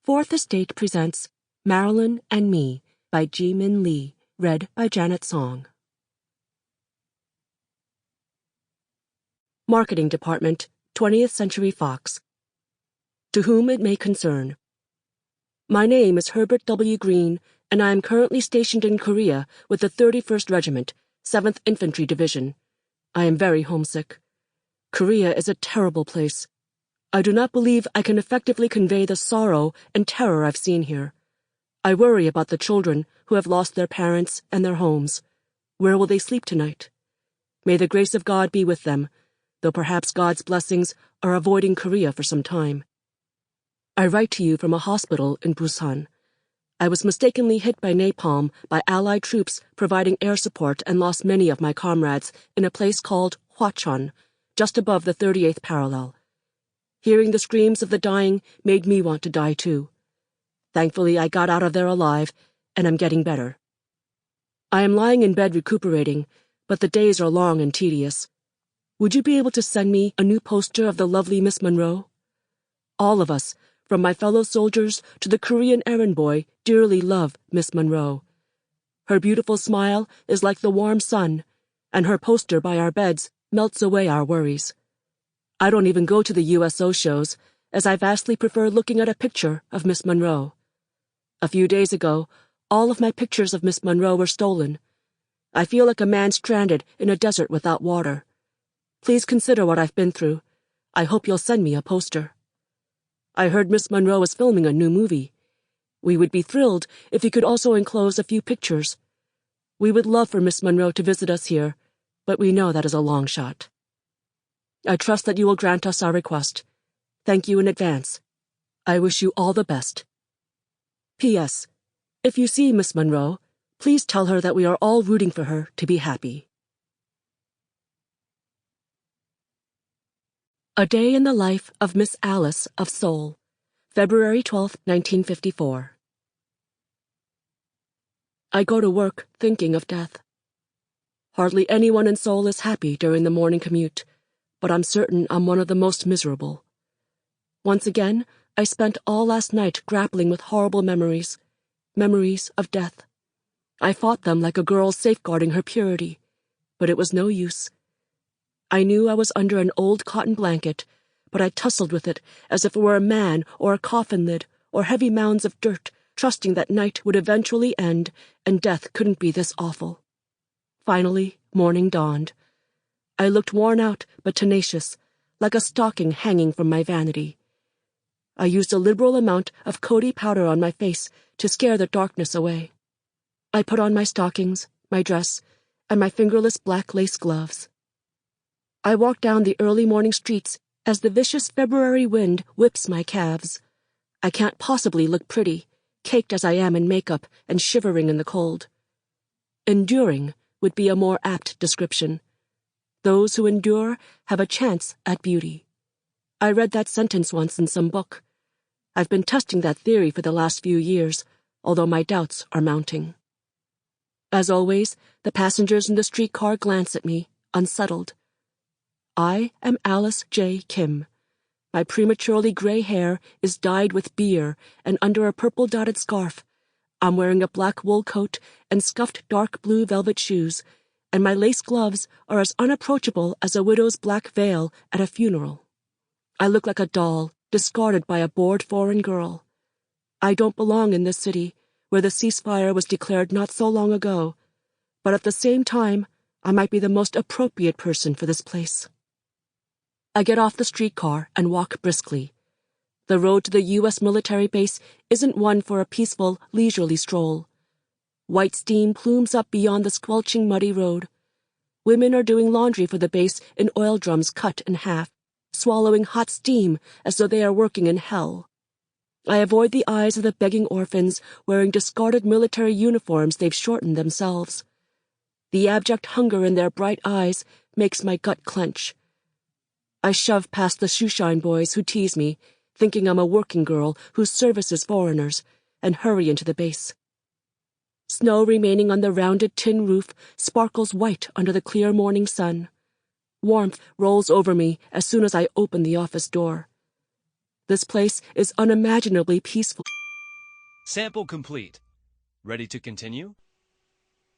Fourth Estate presents Marilyn and Me by Ji-Min Lee, read by Janet Song. Marketing Department, 20th Century Fox. To whom it may concern. My name is Herbert W. Green, and I am currently stationed in Korea with the 31st Regiment, 7th Infantry Division. I am very homesick. Korea is a terrible place. I do not believe I can effectively convey the sorrow and terror I've seen here. I worry about the children who have lost their parents and their homes. Where will they sleep tonight? May the grace of God be with them, though perhaps God's blessings are avoiding Korea for some time. I write to you from a hospital in Busan. I was mistakenly hit by napalm by Allied troops providing air support and lost many of my comrades in a place called Hwacheon, just above the 38th parallel. Hearing the screams of the dying made me want to die too. Thankfully, I got out of there alive, and I'm getting better. I am lying in bed recuperating, but the days are long and tedious. Would you be able to send me a new poster of the lovely Miss Monroe? All of us, from my fellow soldiers to the Korean errand boy, dearly love Miss Monroe. Her beautiful smile is like the warm sun, and her poster by our beds melts away our worries. I don't even go to the USO shows, as I vastly prefer looking at a picture of Miss Monroe. A few days ago, all of my pictures of Miss Monroe were stolen. I feel like a man stranded in a desert without water. Please consider what I've been through. I hope you'll send me a poster. I heard Miss Monroe is filming a new movie. We would be thrilled if you could also enclose a few pictures. We would love for Miss Monroe to visit us here, but we know that is a long shot. I trust that you will grant us our request. Thank you in advance. I wish you all the best. P.S. If you see Miss Monroe, please tell her that we are all rooting for her to be happy. A Day in the Life of Miss Alice of Seoul, February 12, 1954. I go to work thinking of death. Hardly anyone in Seoul is happy during the morning commute, but I'm certain I'm one of the most miserable. Once again, I spent all last night grappling with horrible memories of death. I fought them like a girl safeguarding her purity, but it was no use. I knew I was under an old cotton blanket, but I tussled with it as if it were a man or a coffin lid or heavy mounds of dirt, trusting that night would eventually end and death couldn't be this awful. Finally, morning dawned. I looked worn out but tenacious, like a stocking hanging from my vanity. I used a liberal amount of Coty powder on my face to scare the darkness away. I put on my stockings, my dress, and my fingerless black lace gloves. I walked down the early morning streets as the vicious February wind whips my calves. I can't possibly look pretty, caked as I am in makeup and shivering in the cold. Enduring would be a more apt description. Those who endure have a chance at beauty. I read that sentence once in some book. I've been testing that theory for the last few years, although my doubts are mounting. As always, the passengers in the streetcar glance at me, unsettled. I am Alice J. Kim. My prematurely gray hair is dyed with beer, and under a purple-dotted scarf, I'm wearing a black wool coat and scuffed dark blue velvet shoes, and my lace gloves are as unapproachable as a widow's black veil at a funeral. I look like a doll, discarded by a bored foreign girl. I don't belong in this city, where the ceasefire was declared not so long ago, but at the same time, I might be the most appropriate person for this place. I get off the streetcar and walk briskly. The road to the U.S. military base isn't one for a peaceful, leisurely stroll. White steam plumes up beyond the squelching, muddy road. Women are doing laundry for the base in oil drums cut in half, swallowing hot steam as though they are working in hell. I avoid the eyes of the begging orphans wearing discarded military uniforms they've shortened themselves. The abject hunger in their bright eyes makes my gut clench. I shove past the shoeshine boys who tease me, thinking I'm a working girl who services foreigners, and hurry into the base. Snow remaining on the rounded tin roof sparkles white under the clear morning sun. Warmth rolls over me as soon as I open the office door. This place is unimaginably peaceful. Sample complete. Ready to continue?